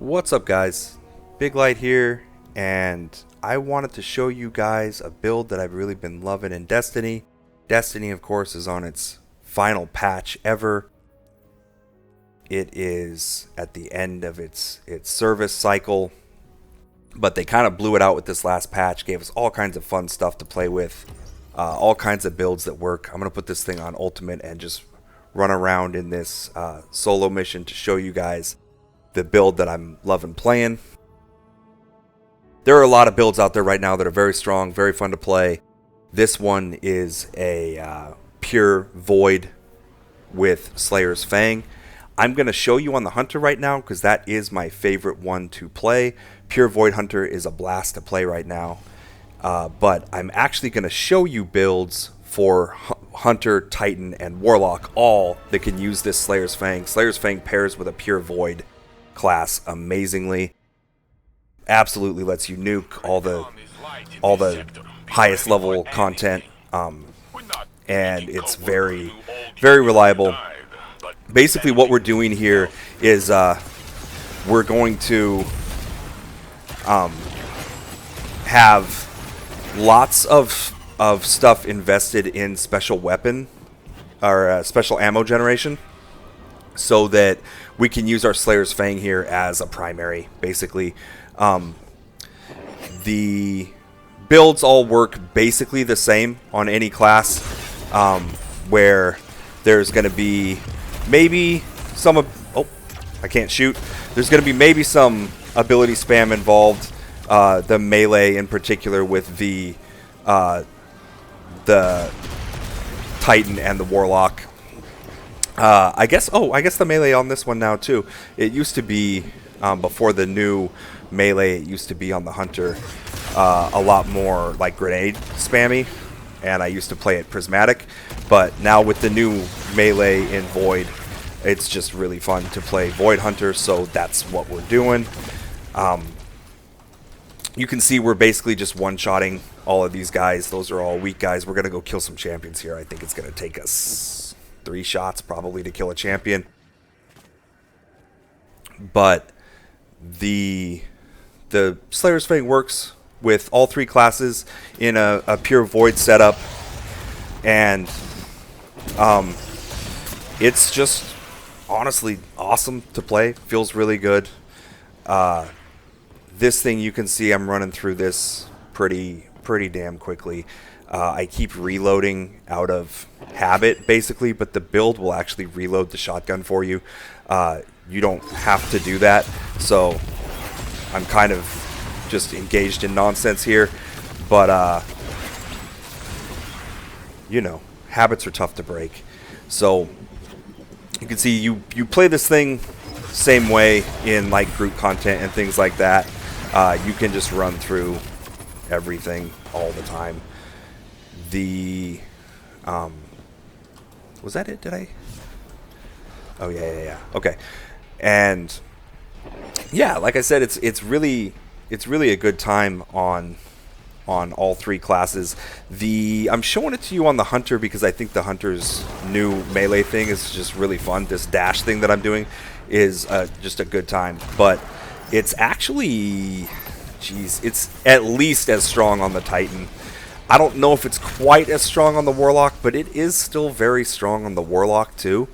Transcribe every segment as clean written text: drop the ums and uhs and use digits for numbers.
What's up, guys? Big Light here, and I wanted to show you guys a build that I've really been loving in Destiny. Destiny, of course, is on its final patch ever. It is at the end of its service cycle, but they kind of blew it out with this last patch, gave us all kinds of fun stuff to play with, all kinds of builds that work. I'm going to put this thing on Ultimate and just run around in this solo mission to show you guys the build that I'm loving playing. There are a lot of builds out there right now that are very strong, very fun to play. This one is a pure Void with Slayer's Fang. I'm going to show you on the Hunter right now because that is my favorite one to play. Pure Void Hunter is a blast to play right now. But I'm actually going to show you builds for Hunter, Titan, and Warlock, all that can use this Slayer's Fang. Slayer's Fang pairs with a pure Void class amazingly. Absolutely lets you nuke all the highest level content, and it's very reliable. Basically what we're doing here is we're going to have lots of stuff invested in special weapon or special ammo generation, so that we can use our Slayer's Fang here as a primary, basically. The builds all work basically the same on any class, where there's going to be maybe some... Oh, I can't shoot. There's going to be maybe some ability spam involved. The melee in particular with the Titan and the Warlock. I guess the melee on this one now too. It used to be before the new melee. It used to be on the Hunter a lot more like grenade spammy, and I used to play it prismatic. But now with the new melee in Void, it's just really fun to play Void Hunter. So that's what we're doing. You can see we're basically just one-shotting all of these guys. Those are all weak guys. We're gonna go kill some champions here. I think it's gonna take us 3 shots probably to kill a champion. But the Slayer's Fang works with all 3 classes in a pure Void setup, and it's just honestly awesome to play. Feels really good. This thing, you can see I'm running through this pretty damn quickly. I keep reloading out of habit, basically, but the build will actually reload the shotgun for you. You don't have to do that, so I'm kind of just engaged in nonsense here. But, you know, habits are tough to break. So you can see you play this thing same way in like group content and things like that. You can just run through everything all the time. The was that it? Did I? Oh yeah. Okay. And yeah, like I said, it's really a good time on all 3 classes. I'm showing it to you on the Hunter because I think the Hunter's new melee thing is just really fun. This dash thing that I'm doing is just a good time, but it's actually, geez, it's at least as strong on the Titan. I don't know if it's quite as strong on the Warlock, but it is still very strong on the Warlock too.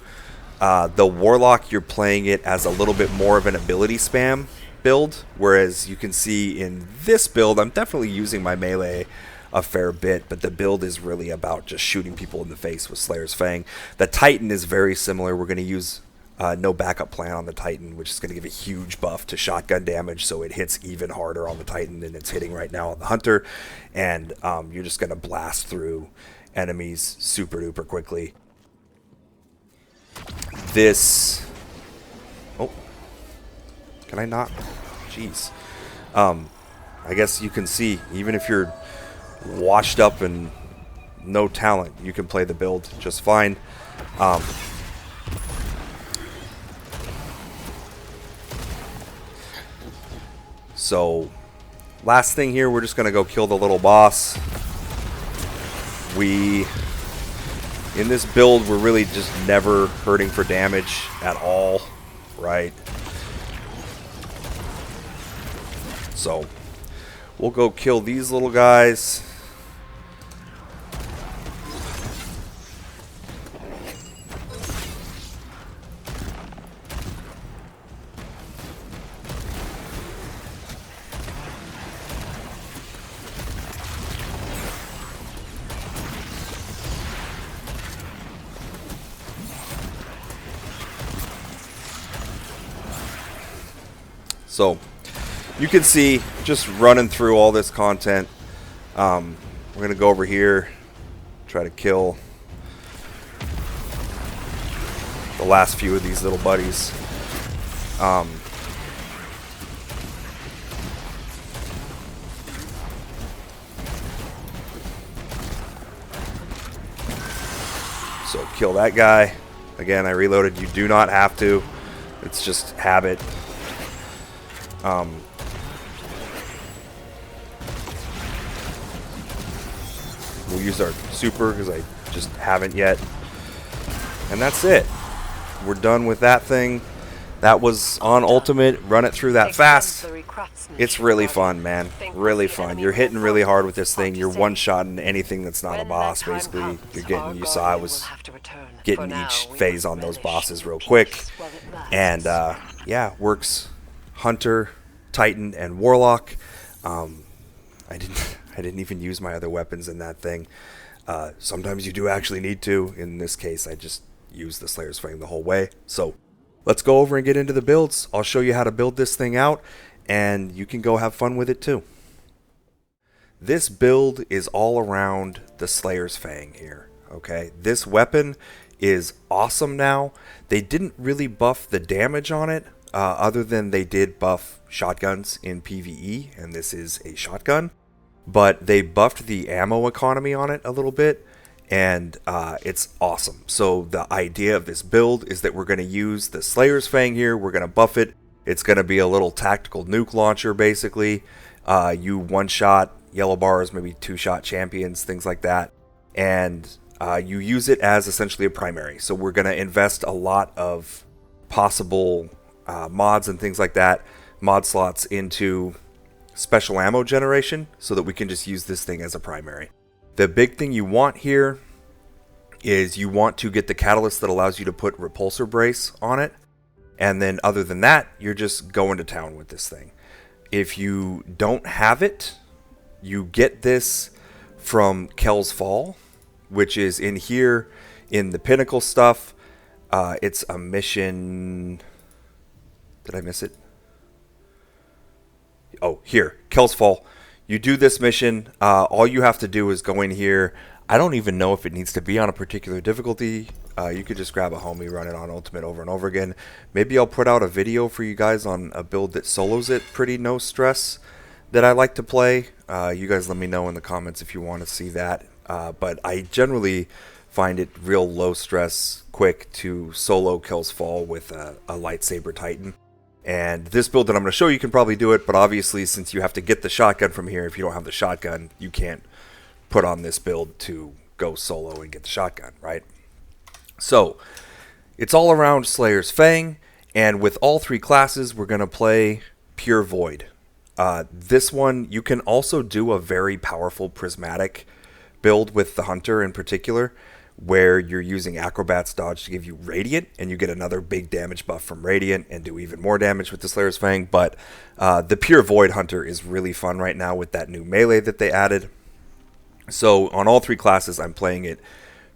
The Warlock, you're playing it as a little bit more of an ability spam build, whereas you can see in this build, I'm definitely using my melee a fair bit, but the build is really about just shooting people in the face with Slayer's Fang. The Titan is very similar. We're going to use no backup plan on the Titan, which is going to give a huge buff to shotgun damage, so it hits even harder on the Titan than it's hitting right now on the Hunter, and you're just going to blast through enemies super duper quickly. This... Oh. Can I not? Jeez. I guess you can see, even if you're washed up and no talent, you can play the build just fine. So, last thing here, we're just going to go kill the little boss. In this build, we're really just never hurting for damage at all, right? So we'll go kill these little guys. So you can see just running through all this content. We're going to go over here, try to kill the last few of these little buddies. So kill that guy. Again, I reloaded. You do not have to. It's just habit. We'll use our super because I just haven't yet. And that's it. We're done with that thing. That was on Ultimate. Run it through that fast. It's really fun, man. Really fun. You're hitting really hard with this thing. You're one-shotting anything that's not a boss, basically. You're getting, you saw I was getting each phase on those bosses real quick. And, yeah, works Hunter, Titan, and Warlock. I didn't even use my other weapons in that thing. Sometimes you do actually need to. In this case, I just used the Slayer's Fang the whole way. So let's go over and get into the builds. I'll show you how to build this thing out, and you can go have fun with it too. This build is all around the Slayer's Fang here. Okay, this weapon is awesome now. They didn't really buff the damage on it, other than they did buff shotguns in PvE, and this is a shotgun. But they buffed the ammo economy on it a little bit, and it's awesome. So the idea of this build is that we're going to use the Slayer's Fang here. We're going to buff it. It's going to be a little tactical nuke launcher, basically. You one-shot yellow bars, maybe two-shot champions, things like that. And you use it as essentially a primary. So we're going to invest a lot of possible mods and things like that, mod slots into special ammo generation so that we can just use this thing as a primary. The big thing you want here is you want to get the catalyst that allows you to put repulsor brace on it. And then other than that, you're just going to town with this thing. If you don't have it, you get this from Kel's Fall, which is in here in the Pinnacle stuff. It's a mission. Did I miss it? Oh, here, Kel's Fall. You do this mission. All you have to do is go in here. I don't even know if it needs to be on a particular difficulty. You could just grab a homie, run it on Ultimate over and over again. Maybe I'll put out a video for you guys on a build that solos it pretty no stress that I like to play. You guys let me know in the comments if you want to see that. But I generally find it real low stress, quick to solo Kel's Fall with a lightsaber Titan. And this build that I'm going to show you can probably do it, but obviously since you have to get the shotgun from here, if you don't have the shotgun, you can't put on this build to go solo and get the shotgun, right? So it's all around Slayer's Fang, and with all three classes, we're going to play Pure Void. This one, you can also do a very powerful prismatic build with the Hunter in particular, where you're using Acrobat's Dodge to give you Radiant, and you get another big damage buff from Radiant and do even more damage with the Slayer's Fang. But the Pure Void Hunter is really fun right now with that new melee that they added. So on all three classes, I'm playing it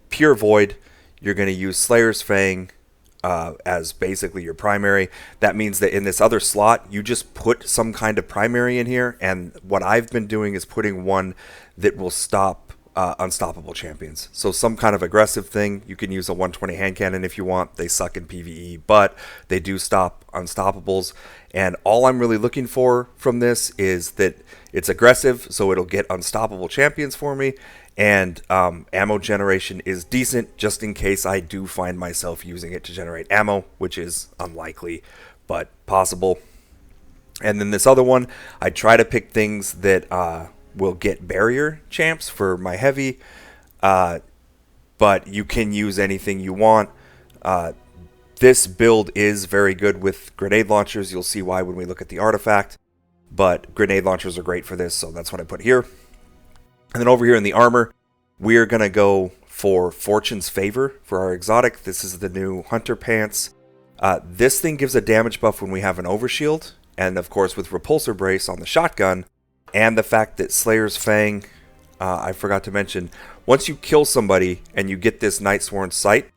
Pure Void. You're going to use Slayer's Fang as basically your primary. That means that in this other slot, you just put some kind of primary in here, and what I've been doing is putting one that will stop unstoppable champions. So some kind of aggressive thing. You can use a 120 hand cannon if you want. They suck in PvE, but they do stop unstoppables. And all I'm really looking for from this is that it's aggressive, so it'll get unstoppable champions for me. And ammo generation is decent, just in case I do find myself using it to generate ammo, which is unlikely, but possible. And then this other one, I try to pick things that will get barrier champs for my heavy, but you can use anything you want. This build is very good with grenade launchers. You'll see why when we look at the artifact. but grenade launchers are great for this, so that's what I put here. And then over here in the armor, we're going to go for Fortune's Favor for our exotic. This is the new Hunter Pants. This thing gives a damage buff when we have an overshield, and of course with Repulsor Brace on the shotgun, and the fact that Slayer's Fang, I forgot to mention, once you kill somebody and you get this Nightsworn Sight,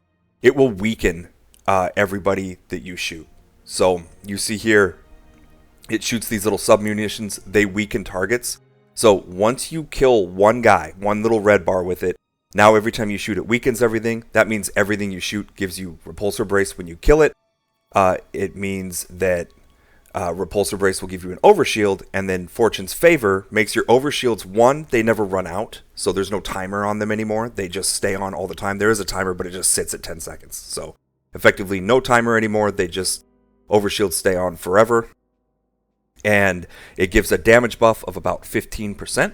it will weaken everybody that you shoot. So you see here, it shoots these little sub-munitions, they weaken targets. So once you kill one guy, one little red bar with it, now every time you shoot it weakens everything. That means everything you shoot gives you Repulsor Brace when you kill it. It means that Repulsor Brace will give you an overshield, and then Fortune's Favor makes your overshields, one, they never run out, so there's no timer on them anymore. They just stay on all the time. There is a timer, but it just sits at 10 seconds. So effectively no timer anymore. They just, overshields stay on forever. And it gives a damage buff of about 15%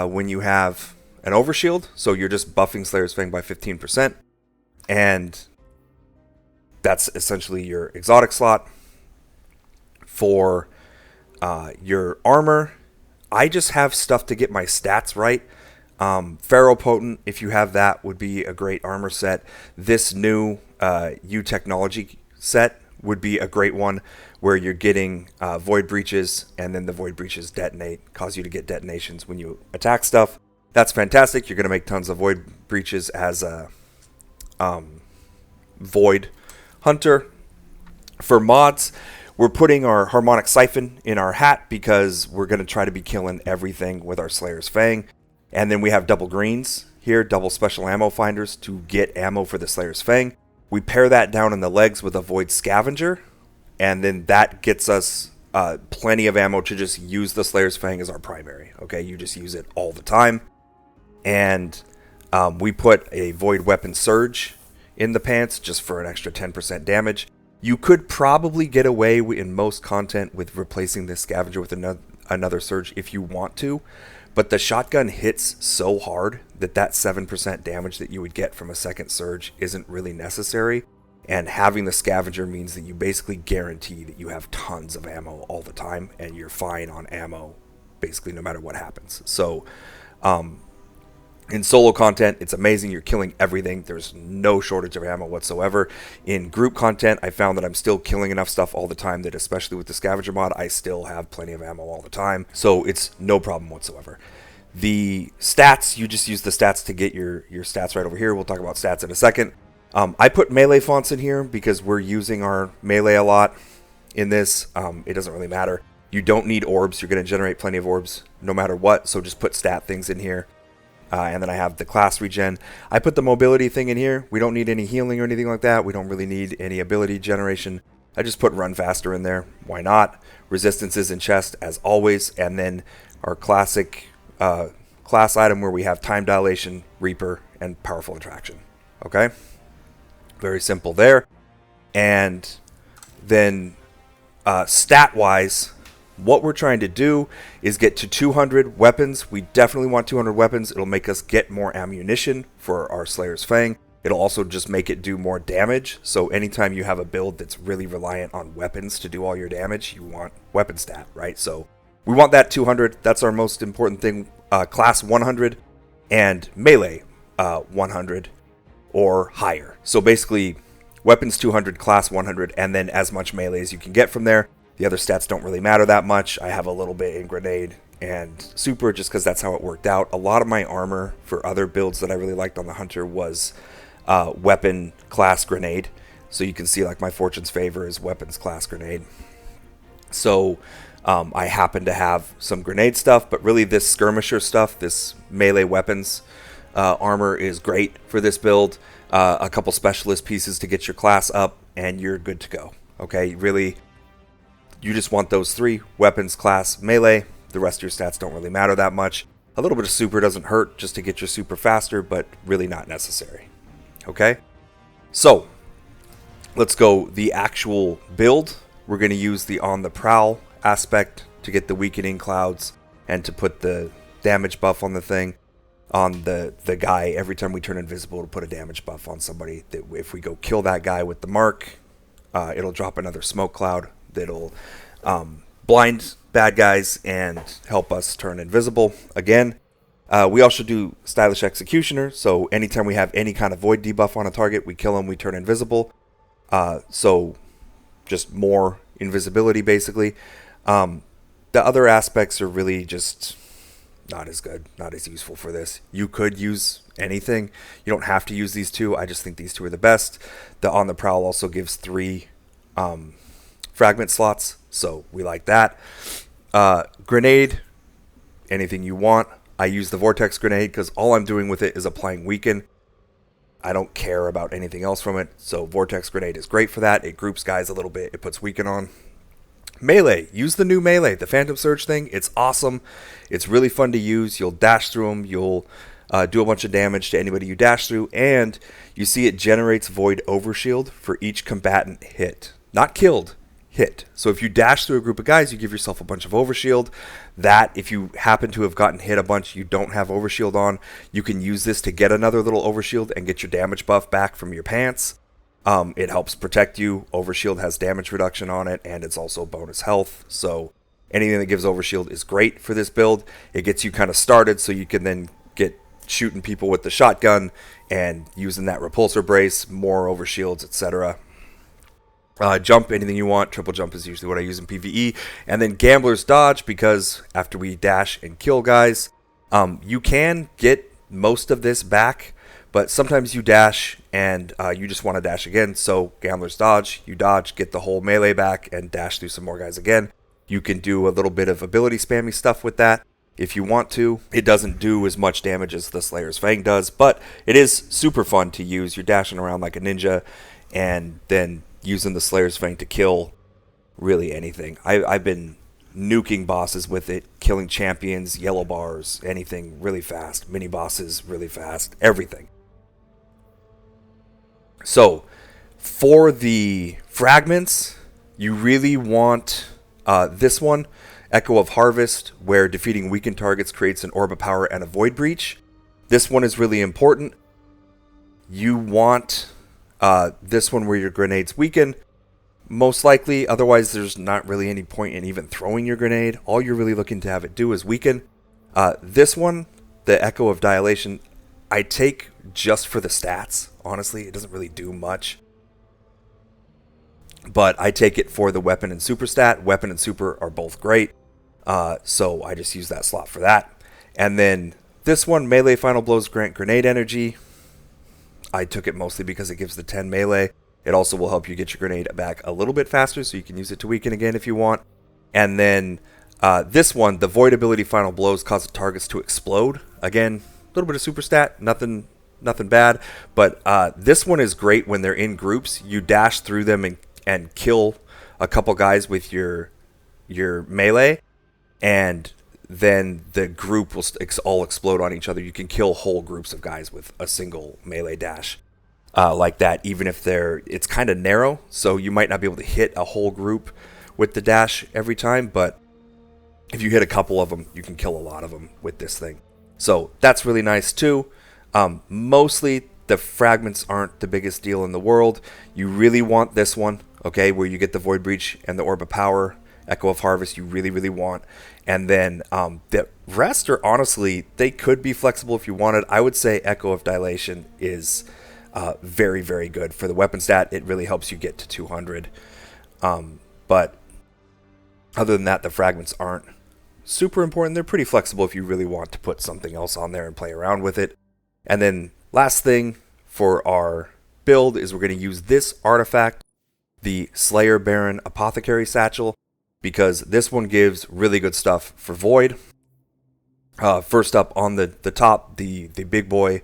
when you have an overshield. So you're just buffing Slayer's Fang by 15%. And that's essentially your exotic slot. For your armor, I just have stuff to get my stats right. Ferropotent, if you have that, would be a great armor set. This new U Technology set would be a great one, where you're getting Void Breaches, and then the Void Breaches detonate, cause you to get detonations when you attack stuff. That's fantastic. You're going to make tons of Void Breaches as a Void Hunter. For mods, we're putting our Harmonic Siphon in our hat because we're going to try to be killing everything with our Slayer's Fang. And then we have double greens here, double special ammo finders to get ammo for the Slayer's Fang. We pair that down in the legs with a Void Scavenger, and then that gets us plenty of ammo to just use the Slayer's Fang as our primary. Okay, you just use it all the time. And we put a Void Weapon Surge in the pants just for an extra 10% damage. You could probably get away in most content with replacing this Scavenger with another Surge if you want to, but the shotgun hits so hard that 7% damage that you would get from a second Surge isn't really necessary, and having the Scavenger means that you basically guarantee that you have tons of ammo all the time, and you're fine on ammo basically no matter what happens. So in solo content, it's amazing. You're killing everything. There's no shortage of ammo whatsoever. In group content, I found that I'm still killing enough stuff all the time that, especially with the Scavenger mod, I still have plenty of ammo all the time. So it's no problem whatsoever. The stats, you just use the stats to get your stats right over here. We'll talk about stats in a second. I put melee fonts in here because we're using our melee a lot in this. It doesn't really matter. You don't need orbs. You're going to generate plenty of orbs no matter what. So just put stat things in here. And then I have the class regen. I put the mobility thing in here. We don't need any healing or anything like that. We don't really need any ability generation. I just put run faster in there. Why not? Resistances in chest as always. And then our classic class item where we have time dilation, Reaper, and powerful attraction. Okay? Very simple there. And then stat-wise, what we're trying to do is get to 200 weapons. We definitely want 200 weapons. It'll make us get more ammunition for our Slayer's Fang. It'll also just make it do more damage. So anytime you have a build that's really reliant on weapons to do all your damage, you want weapon stat, right? So we want that 200. That's our most important thing. Class 100 and melee 100 or higher. So basically weapons 200, class 100, and then as much melee as you can get from there. The other stats don't really matter that much. I have a little bit in grenade and super just because that's how it worked out. A lot of my armor for other builds that I really liked on the Hunter was weapon class grenade. So you can see like my Fortune's Favor is weapons class grenade. So I happen to have some grenade stuff, but really this skirmisher stuff, this melee weapons armor is great for this build. A couple specialist pieces to get your class up and you're good to go. Okay, really, you just want those three: weapons, class, melee. The rest of your stats don't really matter that much. A little bit of super doesn't hurt just to get your super faster, but really not necessary. Okay, so let's go the actual build. We're going to use the on the prowl aspect to get the weakening clouds and to put the damage buff on the thing, on the guy. Every time we turn invisible, to put a damage buff on somebody. That if we go kill that guy with the mark, it'll drop another smoke cloud that'll blind bad guys and help us turn invisible again. We also do Stylish Executioner, so anytime we have any kind of void debuff on a target, we kill them, we turn invisible. So just more invisibility, basically. The other aspects are really just not as good, not as useful for this. You could use anything. You don't have to use these two. I just think these two are the best. The On the Prowl also gives 3 fragment slots, so we like that. Grenade, anything you want. I use the Vortex Grenade because all I'm doing with it is applying Weaken. I don't care about anything else from it, so Vortex Grenade is great for that. It groups guys a little bit. It puts Weaken on. Melee. Use the new Melee, the Phantom Surge thing. It's awesome. It's really fun to use. You'll dash through them. You'll do a bunch of damage to anybody you dash through, and you see it generates Void Overshield for each combatant hit. Not killed, hit. So if you dash through a group of guys, you give yourself a bunch of Overshield. That, if you happen to have gotten hit a bunch, you don't have Overshield on, you can use this to get another little Overshield and get your damage buff back from your pants. It helps protect you. Overshield has damage reduction on it, and it's also bonus health. So anything that gives Overshield is great for this build. It gets you kind of started so you can then get shooting people with the shotgun and using that repulsor brace, more Overshields, etc. Jump, anything you want. Triple jump is usually what I use in PvE. And then Gambler's Dodge, because after we dash and kill guys, you can get most of this back, but sometimes you dash and you just want to dash again. So Gambler's Dodge, you dodge, get the whole melee back, and dash through some more guys again. You can do a little bit of ability spammy stuff with that if you want to. It doesn't do as much damage as the Slayer's Fang does, but it is super fun to use. You're dashing around like a ninja and then using the Slayer's Fang to kill really anything. I've been nuking bosses with it, killing champions, yellow bars, anything really fast, mini bosses really fast, everything. So for the fragments, you really want this one, Echo of Harvest, where defeating weakened targets creates an Orb of Power and a Void Breach. This one is really important. You want this one where your grenades weaken, most likely. Otherwise, there's not really any point in even throwing your grenade. All you're really looking to have it do is weaken. This one, the Echo of Dilation, I take just for the stats. Honestly, it doesn't really do much. But I take it for the weapon and super stat. Weapon and super are both great. So I just use that slot for that. And then this one, Melee Final Blows grant grenade energy. I took it mostly because it gives the 10 melee. It also will help you get your grenade back a little bit faster, so you can use it to weaken again if you want. And then this one, the Void ability Final Blows cause the targets to explode. Again, a little bit of super stat, nothing bad. But this one is great when they're in groups. You dash through them and kill a couple guys with your melee, and then the group will all explode on each other. You can kill whole groups of guys with a single melee dash like that, even if it's kind of narrow, so you might not be able to hit a whole group with the dash every time, but if you hit a couple of them, you can kill a lot of them with this thing. So that's really nice too. Mostly the fragments aren't the biggest deal in the world. You really want this one, okay, where you get the Void Breach and the Orb of Power. Echo of Harvest you really, really want. And then the rest are honestly, they could be flexible if you wanted. I would say Echo of Dilation is very, very good. For the weapon stat, it really helps you get to 200. But other than that, the fragments aren't super important. They're pretty flexible if you really want to put something else on there and play around with it. And then last thing for our build is we're going to use this artifact, the Slayer Baron Apothecary Satchel, because this one gives really good stuff for Void. First up on the top, the big boy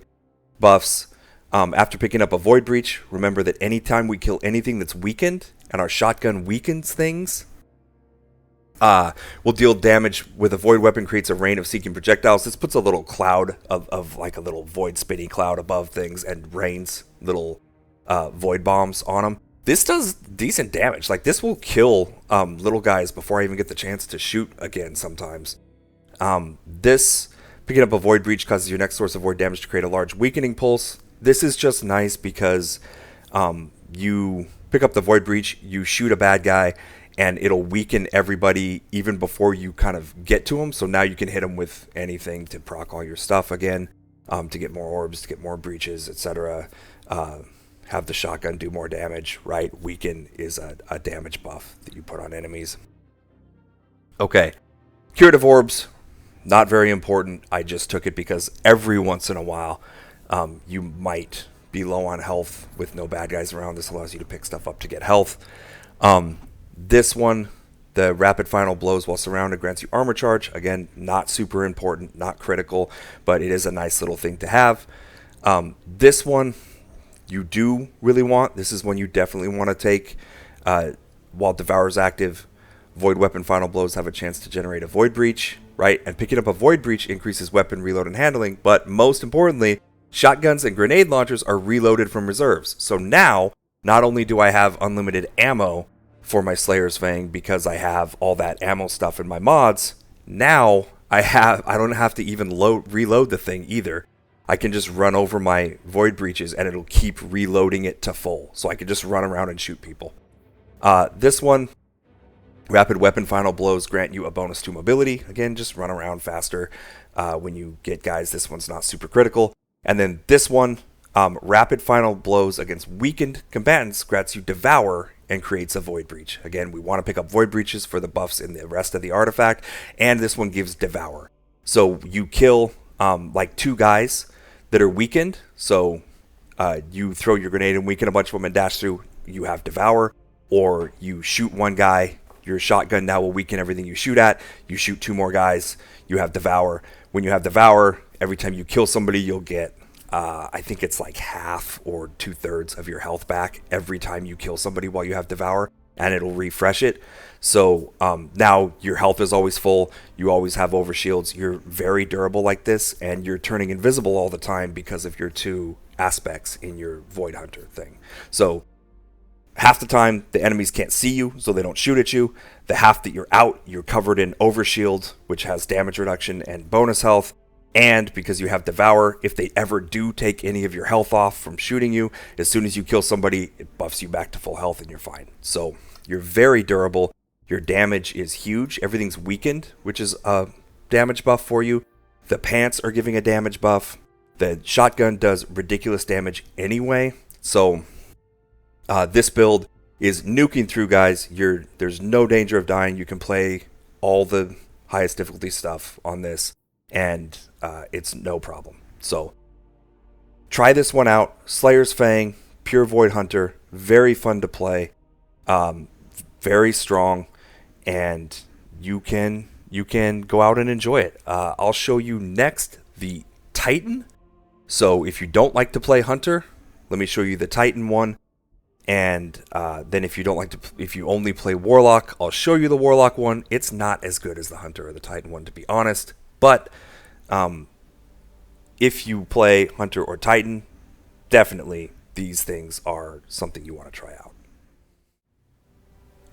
buffs. After picking up a Void Breach, remember that anytime we kill anything that's weakened, and our shotgun weakens things, we'll deal damage with a Void weapon, creates a rain of seeking projectiles. This puts a little cloud of like a little void spinning cloud above things and rains little void bombs on them. This does decent damage. Like, this will kill little guys before I even get the chance to shoot again sometimes. This, picking up a Void Breach causes your next source of void damage to create a large weakening pulse. This is just nice because you pick up the Void Breach, you shoot a bad guy, and it'll weaken everybody even before you kind of get to them. So now you can hit them with anything to proc all your stuff again, to get more orbs, to get more breaches, etc. Have the shotgun do more damage, right? Weaken is a damage buff that you put on enemies. Okay, curative orbs, not very important. I just took it because every once in a while you might be low on health with no bad guys around. This allows you to pick stuff up to get health. This one, the rapid final blows while surrounded, grants you armor charge. Again, not super important, not critical, but it is a nice little thing to have. This one you do really want. This is one you definitely want to take. While Devour's active, Void Weapon Final Blows have a chance to generate a Void Breach, right? And picking up a Void Breach increases weapon reload and handling, but most importantly, shotguns and grenade launchers are reloaded from reserves. So now, not only do I have unlimited ammo for my Slayer's Fang because I have all that ammo stuff in my mods, now I don't have to even reload the thing either. I can just run over my Void Breaches and it'll keep reloading it to full. So I can just run around and shoot people. This one, Rapid Weapon Final Blows grant you a bonus to mobility. Again, just run around faster when you get guys. This one's not super critical. And then this one, Rapid Final Blows against weakened combatants grants you Devour and creates a Void Breach. Again, we want to pick up Void Breaches for the buffs in the rest of the artifact, and this one gives Devour. So you kill like 2 guys that are weakened, so you throw your grenade and weaken a bunch of them and dash through, you have Devour, or you shoot one guy, your shotgun now will weaken everything you shoot at, you shoot 2 more guys, you have Devour. When you have Devour, every time you kill somebody, you'll get I think it's like half or 2/3 of your health back every time you kill somebody while you have Devour, and it'll refresh it. So now your health is always full, you always have overshields, you're very durable like this, and you're turning invisible all the time because of your 2 aspects in your Void Hunter thing. So half the time the enemies can't see you, so they don't shoot at you. The half that you're out, you're covered in overshield, which has damage reduction and bonus health. And because you have Devour, if they ever do take any of your health off from shooting you, as soon as you kill somebody, it buffs you back to full health and you're fine. So you're very durable. Your damage is huge. Everything's weakened, which is a damage buff for you. The pants are giving a damage buff. The shotgun does ridiculous damage anyway. So this build is nuking through, guys. There's no danger of dying. You can play all the highest difficulty stuff on this, and it's no problem. So try this one out. Slayer's Fang, pure Void Hunter, very fun to play, very strong, and you can go out and enjoy it. I'll show you next the Titan. So if you don't like to play Hunter, let me show you the Titan one. And then if you only play Warlock, I'll show you the Warlock one. It's not as good as the Hunter or the Titan one, to be honest. But if you play Hunter or Titan, definitely these things are something you want to try out.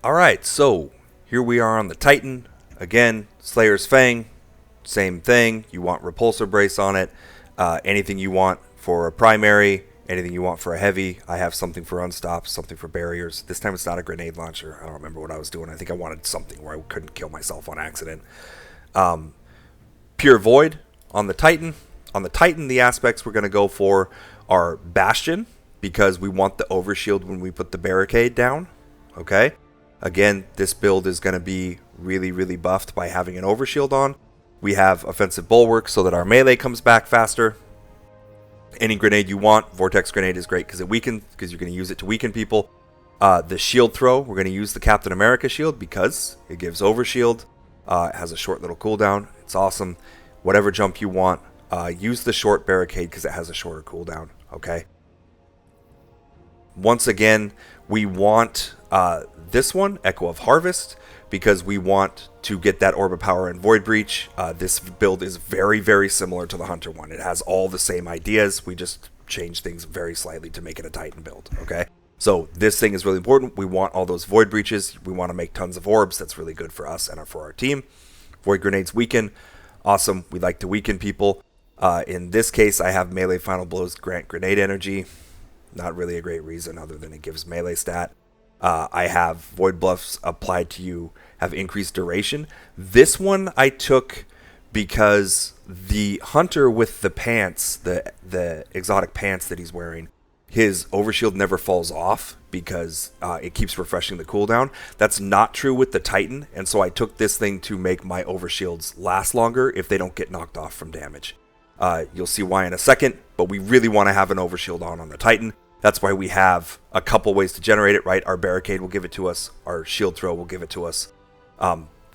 Alright, so here we are on the Titan. Again, Slayer's Fang, same thing. You want Repulsor Brace on it. Anything you want for a primary, anything you want for a heavy. I have something for unstops, something for barriers. This time it's not a grenade launcher. I don't remember what I was doing. I think I wanted something where I couldn't kill myself on accident. Pure Void on the Titan. On the Titan, the aspects we're going to go for are Bastion, because we want the overshield when we put the barricade down. Okay? Again, this build is going to be really, really buffed by having an overshield on. We have Offensive Bulwark so that our melee comes back faster. Any grenade you want. Vortex Grenade is great because it weakens, because you're going to use it to weaken people. The shield throw, we're going to use the Captain America shield because it gives overshield. It has a short little cooldown. It's awesome. Whatever jump you want, use the short barricade because it has a shorter cooldown. Okay. Once again, we want this one, Echo of Harvest, because we want to get that Orb of Power and Void Breach. This build is very, very similar to the Hunter one. It has all the same ideas. We just change things very slightly to make it a Titan build. Okay. So this thing is really important. We want all those Void Breaches. We want to make tons of orbs. That's really good for us and for our team. Void Grenades weaken. Awesome. We like to weaken people. In this case, I have Melee Final Blows grant Grenade Energy. Not really a great reason other than it gives melee stat. I have void buffs applied to you have increased duration. This one I took because the hunter with the pants, the exotic pants that he's wearing, his overshield never falls off because it keeps refreshing the cooldown. That's not true with the Titan, and so I took this thing to make my overshields last longer if they don't get knocked off from damage. You'll see why in a second, but we really want to have an overshield on the Titan. That's why we have a couple ways to generate it, right? Our barricade will give it to us. Our shield throw will give it to us.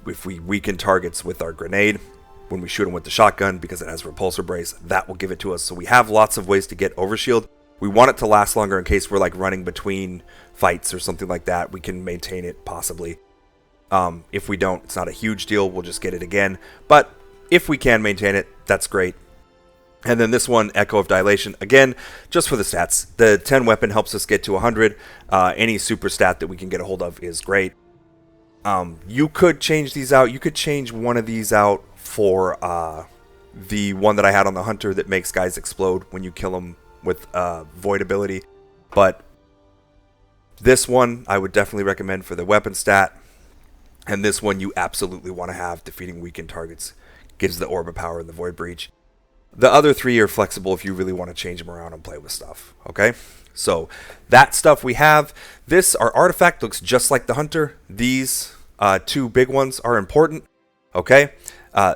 If we weaken targets with our grenade, when we shoot them with the shotgun, because it has repulsor brace, that will give it to us. So we have lots of ways to get overshield. We want it to last longer in case we're like running between fights or something like that. We can maintain it possibly. If we don't, it's not a huge deal. We'll just get it again. But if we can maintain it, that's great. And then this one, Echo of Dilation, again, just for the stats. The 10 weapon helps us get to 100. Any super stat that we can get a hold of is great. You could change these out. You could change one of these out for the one that I had on the Hunter that makes guys explode when you kill them with Void ability. But this one I would definitely recommend for the weapon stat. And this one you absolutely want to have. Defeating weakened targets gives the Orb of Power and the Void Breach. The other three are flexible if you really want to change them around and play with stuff, okay? So that stuff we have. Our artifact looks just like the Hunter. These two big ones are important, okay?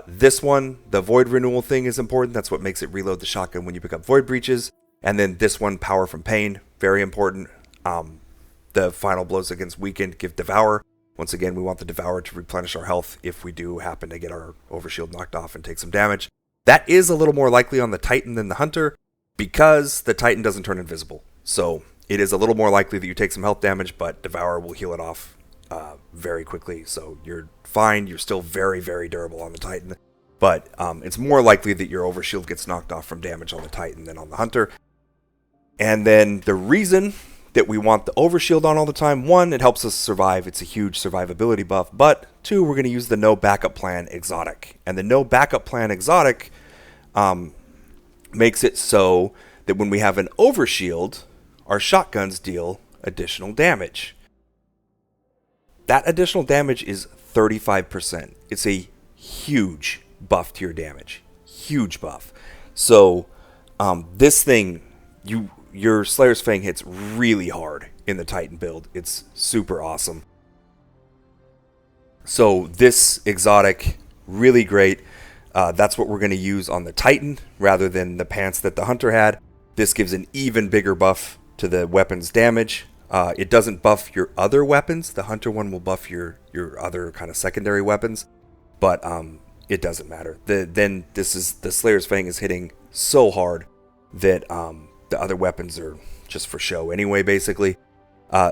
This one, the Void Renewal thing is important. That's what makes it reload the shotgun when you pick up Void Breaches. And then this one, Power from Pain, very important. The final blows against weakened give Devour. Once again, we want the Devour to replenish our health if we do happen to get our overshield knocked off and take some damage. That is a little more likely on the Titan than the Hunter because the Titan doesn't turn invisible. So it is a little more likely that you take some health damage, but Devour will heal it off very quickly. So you're fine. You're still very, very durable on the Titan. But it's more likely that your overshield gets knocked off from damage on the Titan than on the Hunter. And then the reason that we want the overshield on all the time, one, it helps us survive. It's a huge survivability buff. But two, we're going to use the no backup plan exotic. And the no backup plan exotic makes it so that when we have an overshield, our shotguns deal additional damage. That additional damage is 35%. It's a huge buff to your damage. Huge buff. So this thing, your Slayer's Fang hits really hard in the Titan build. It's super awesome. So this exotic, really great. That's what we're going to use on the Titan rather than the pants that the Hunter had. This gives an even bigger buff to the weapon's damage. It doesn't buff your other weapons. The Hunter one will buff your other kind of secondary weapons. But it doesn't matter. Then the Slayer's Fang is hitting so hard that the other weapons are just for show anyway, basically.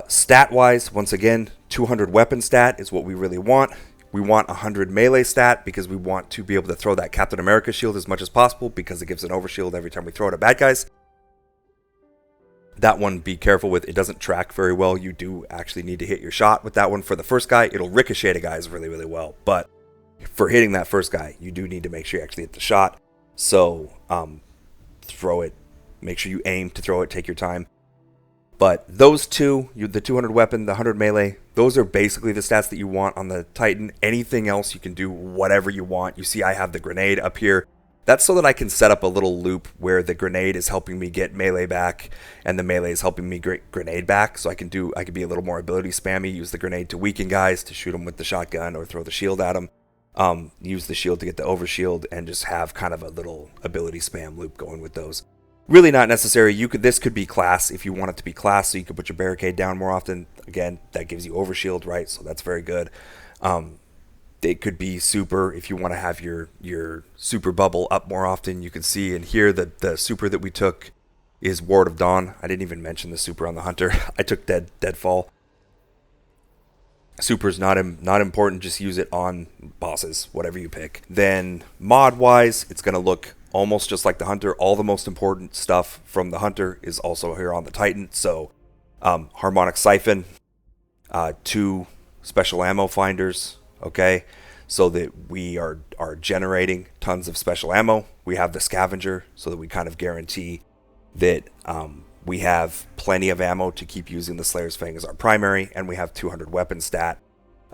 Stat-wise, once again, 200 weapon stat is what we really want. We want 100 melee stat because we want to be able to throw that Captain America shield as much as possible because it gives an overshield every time we throw it at bad guys. That one, be careful with. It doesn't track very well. You do actually need to hit your shot with that one. For the first guy, it'll ricochet to guys really, really well. But for hitting that first guy, you do need to make sure you actually hit the shot. So throw it. Make sure you aim to throw it. Take your time. But those two, the 200 weapon, the 100 melee, those are basically the stats that you want on the Titan. Anything else, you can do whatever you want. You see I have the grenade up here. That's so that I can set up a little loop where the grenade is helping me get melee back and the melee is helping me get grenade back. So I can be a little more ability spammy, use the grenade to weaken guys, to shoot them with the shotgun or throw the shield at them. Use the shield to get the overshield and just have kind of a little ability spam loop going with those. Really not necessary. This could be class if you want it to be class, so you could put your barricade down more often. Again, that gives you overshield, right? So that's very good. It could be super if you want to have your super bubble up more often. You can see in here that the super that we took is Ward of Dawn. I didn't even mention the super on the Hunter. I took Deadfall. Super's not important. Just use it on bosses, whatever you pick. Then mod-wise, it's going to look almost just like the Hunter. All the most important stuff from the Hunter is also here on the Titan. So Harmonic Siphon, 2 special ammo finders, okay, so that we are generating tons of special ammo. We have the Scavenger so that we kind of guarantee that We have plenty of ammo to keep using the Slayer's Fang as our primary, and we have 200 weapon stat,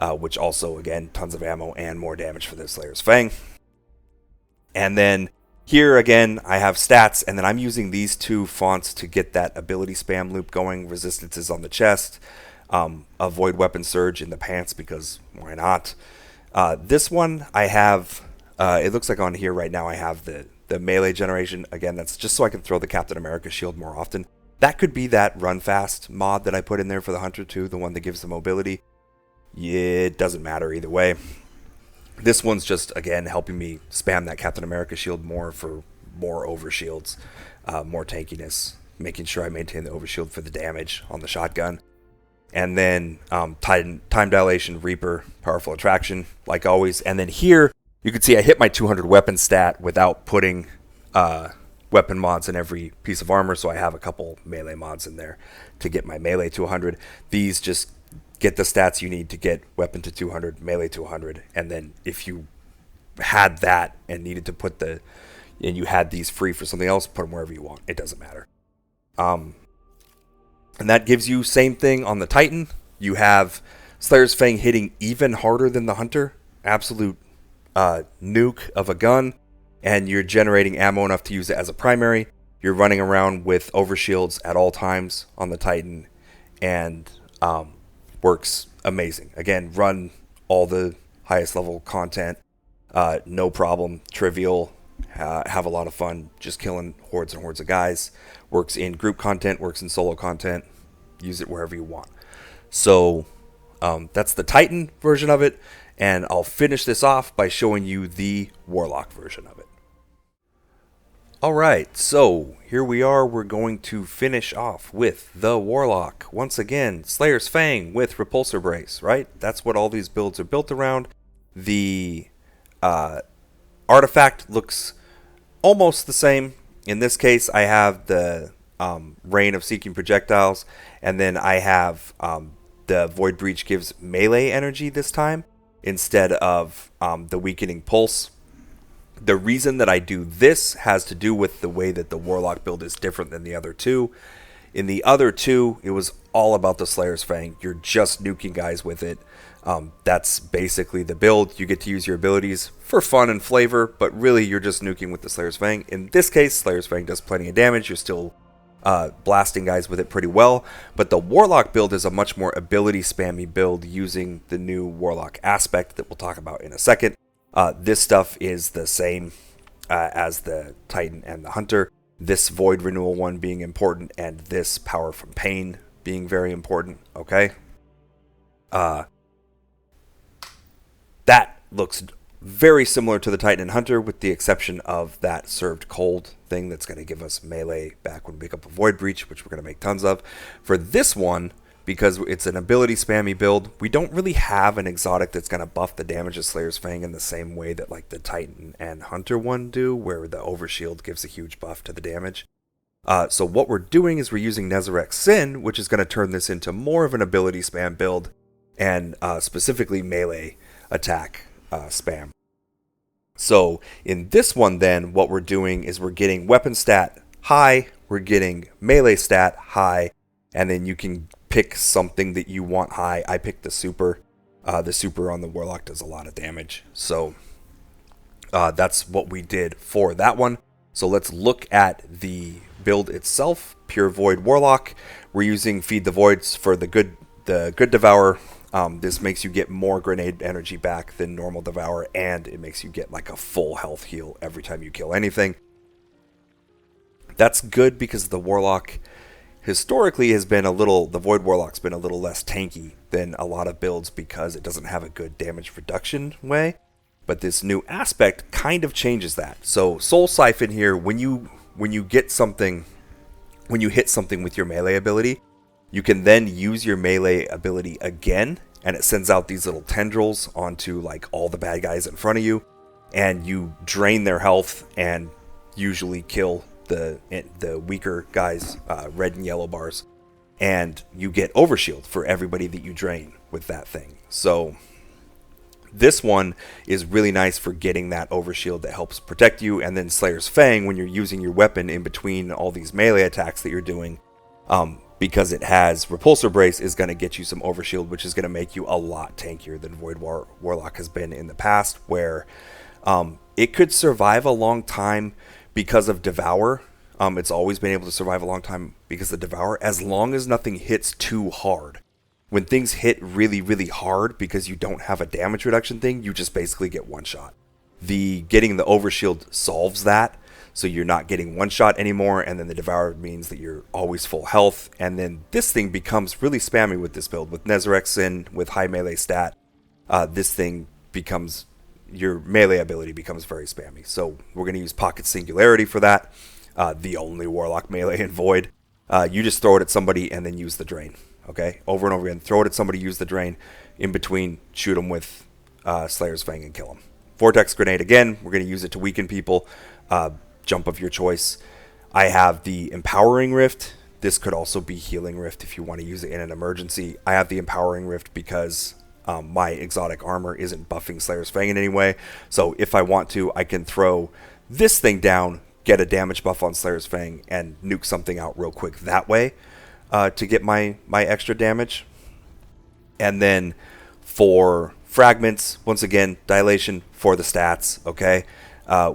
which also, again, tons of ammo and more damage for the Slayer's Fang. And then here, again, I have stats, and then I'm using these two fonts to get that ability spam loop going. Resistances on the chest, avoid weapon surge in the pants, because why not? This one, I have, it looks like on here right now I have the melee generation. Again, that's just so I can throw the Captain America shield more often. That could be that run fast mod that I put in there for the Hunter too, the one that gives the mobility. It doesn't matter either way. This one's just, again, helping me spam that Captain America shield more for more overshields, more tankiness, making sure I maintain the overshield for the damage on the shotgun. And then time dilation, Reaper, powerful attraction, like always. And then here, you can see I hit my 200 weapon stat without putting weapon mods in every piece of armor, so I have a couple melee mods in there to get my melee to 100. These just get the stats you need to get weapon to 200, melee to 100, and then if you had that and needed to put and you had these free for something else, put them wherever you want. It doesn't matter. And that gives you same thing on the Titan. You have Slayer's Fang hitting even harder than the Hunter. Absolute nuke of a gun, and you're generating ammo enough to use it as a primary. You're running around with overshields at all times on the Titan, and works amazing. Again, run all the highest level content, no problem, trivial, have a lot of fun just killing hordes and hordes of guys. Works in group content, works in solo content, use it wherever you want. So that's the Titan version of it, and I'll finish this off by showing you the Warlock version of it. Alright, so here we are. We're going to finish off with the Warlock. Once again, Slayer's Fang with Repulsor Brace, right? That's what all these builds are built around. The artifact looks almost the same. In this case, I have the Rain of Seeking Projectiles, and then I have the Void Breach gives melee energy this time instead of the Weakening Pulse. The reason that I do this has to do with the way that the Warlock build is different than the other two. In the other two, it was all about the Slayer's Fang. You're just nuking guys with it. That's basically the build. You get to use your abilities for fun and flavor, but really you're just nuking with the Slayer's Fang. In this case, Slayer's Fang does plenty of damage. You're still blasting guys with it pretty well, but the Warlock build is a much more ability spammy build using the new Warlock aspect that we'll talk about in a second. This stuff is the same as the Titan and the Hunter. This Void Renewal one being important, and this Power from Pain being very important, okay? That looks very similar to the Titan and Hunter, with the exception of that Served Cold thing that's going to give us melee back when we pick up a Void Breach, which we're going to make tons of. For this one, because it's an ability spammy build, we don't really have an exotic that's going to buff the damage of Slayer's Fang in the same way that like the Titan and Hunter one do, where the Overshield gives a huge buff to the damage. So what we're doing is we're using Nezarec Sin, which is going to turn this into more of an ability spam build, and specifically melee attack spam. So in this one then, what we're doing is we're getting weapon stat high, we're getting melee stat high, and then you can pick something that you want high. I picked the super. The super on the Warlock does a lot of damage. So that's what we did for that one. So let's look at the build itself. Pure Void Warlock. We're using Feed the Voids for the good Devour. This makes you get more grenade energy back than normal Devour, and it makes you get like a full health heal every time you kill anything. That's good because the Warlock historically has been the Void Warlock's been a little less tanky than a lot of builds because it doesn't have a good damage reduction way. But this new aspect kind of changes that. So Soul Siphon here, when you hit something with your melee ability, you can then use your melee ability again, and it sends out these little tendrils onto like all the bad guys in front of you, and you drain their health and usually kill the weaker guys, red and yellow bars, and you get overshield for everybody that you drain with that thing. So this one is really nice for getting that overshield that helps protect you. And then Slayer's Fang, when you're using your weapon in between all these melee attacks that you're doing, because it has Repulsor Brace is going to get you some Overshield, which is going to make you a lot tankier than Void Warlock has been in the past, where it could survive a long time because of Devour. It's always been able to survive a long time because of Devour, as long as nothing hits too hard. When things hit really, really hard because you don't have a damage reduction thing, you just basically get one shot. Getting the Overshield solves that, so you're not getting one shot anymore, and then the Devour means that you're always full health, and then this thing becomes really spammy with this build. With Nezarec in, with high melee stat, this thing becomes, your melee ability becomes very spammy. So we're going to use Pocket Singularity for that, the only Warlock melee in Void. You just throw it at somebody and then use the Drain, okay? Over and over again, throw it at somebody, use the Drain. In between, shoot them with Slayer's Fang and kill them. Vortex Grenade, again, we're going to use it to weaken people. Jump of your choice. I have the Empowering Rift. This could also be Healing Rift if you want to use it in an emergency. I have the Empowering Rift because my exotic armor isn't buffing Slayer's Fang in any way. So if I want to, I can throw this thing down, get a damage buff on Slayer's Fang, and nuke something out real quick that way to get my extra damage. And then for fragments, once again, dilation for the stats, okay?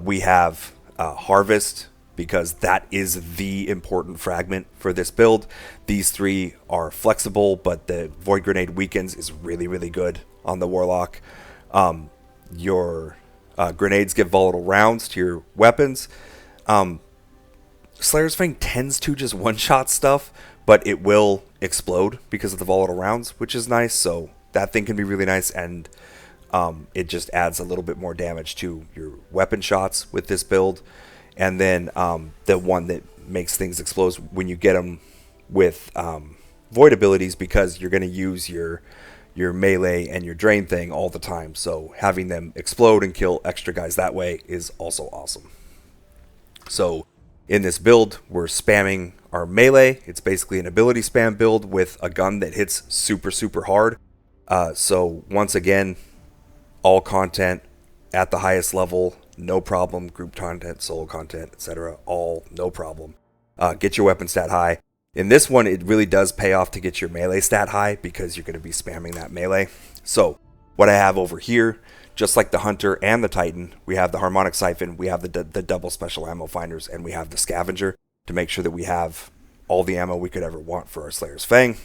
We have Harvest, because that is the important fragment for this build. These three are flexible, but the Void Grenade weakens is really, really good on the Warlock. Your grenades give volatile rounds to your weapons. Slayer's Fang tends to just one-shot stuff, but it will explode because of the volatile rounds, which is nice. So that thing can be really nice, and it just adds a little bit more damage to your weapon shots with this build. And then the one that makes things explode when you get them with void abilities, because you're going to use your melee and your drain thing all the time. So having them explode and kill extra guys that way is also awesome. So in this build, we're spamming our melee. It's basically an ability spam build with a gun that hits super, super hard. So once again, all content at the highest level, no problem. Group content, solo content, etc. All no problem. Get your weapon stat high. In this one, it really does pay off to get your melee stat high because you're going to be spamming that melee. So what I have over here, just like the Hunter and the Titan, we have the Harmonic Siphon, we have the double special ammo finders, and we have the Scavenger to make sure that we have all the ammo we could ever want for our Slayer's Fang.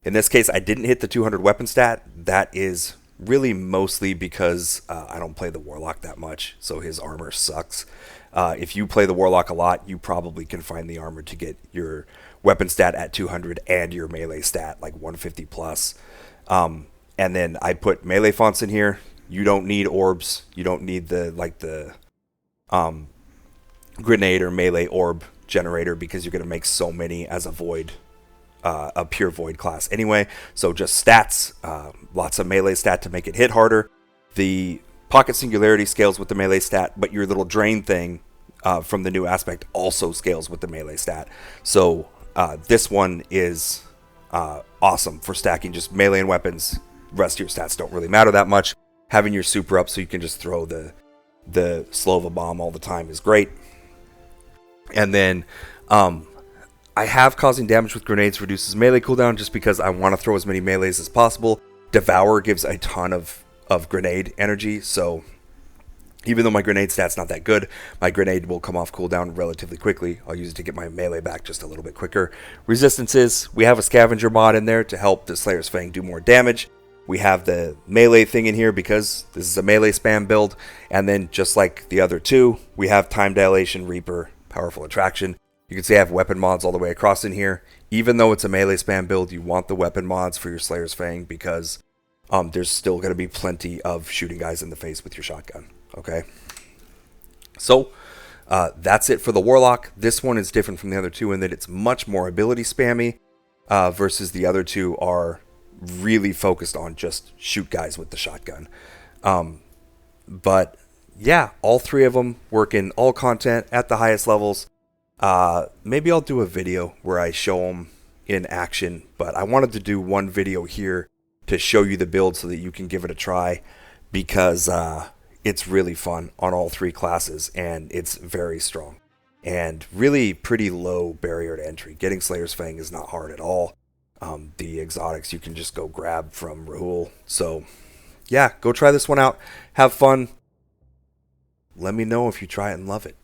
In this case, I didn't hit the 200 weapon stat. That is really mostly because I don't play the Warlock that much, so his armor sucks. If you play the Warlock a lot, you probably can find the armor to get your weapon stat at 200 and your melee stat like 150 plus. And then I put melee fonts in here. You don't need orbs. You don't need the grenade or melee orb generator, because you're going to make so many as a void. A pure void class anyway, so just stats, lots of melee stat to make it hit harder. The Pocket Singularity scales with the melee stat, but your little drain thing from the new aspect also scales with the melee stat. So this one is awesome for stacking just melee and weapons. Rest of your stats don't really matter that much. Having your super up so you can just throw the Slova bomb all the time is great. And then I have causing damage with grenades reduces melee cooldown just because I want to throw as many melees as possible. Devour gives a ton of grenade energy, so even though my grenade stat's not that good, my grenade will come off cooldown relatively quickly. I'll use it to get my melee back just a little bit quicker. Resistances, we have a Scavenger mod in there to help the Slayer's Fang do more damage. We have the melee thing in here because this is a melee spam build. And then just like the other two, we have Time Dilation, Reaper, Powerful Attraction. You can see I have weapon mods all the way across in here. Even though it's a melee spam build, you want the weapon mods for your Slayer's Fang because there's still going to be plenty of shooting guys in the face with your shotgun. Okay, so that's it for the Warlock. This one is different from the other two in that it's much more ability spammy versus the other two are really focused on just shoot guys with the shotgun. But yeah, all three of them work in all content at the highest levels. Maybe I'll do a video where I show them in action, but I wanted to do one video here to show you the build so that you can give it a try because it's really fun on all three classes and it's very strong. and really pretty low barrier to entry. Getting Slayer's Fang is not hard at all. The exotics you can just go grab from Rahul. So yeah, go try this one out. Have fun. Let me know if you try it and love it.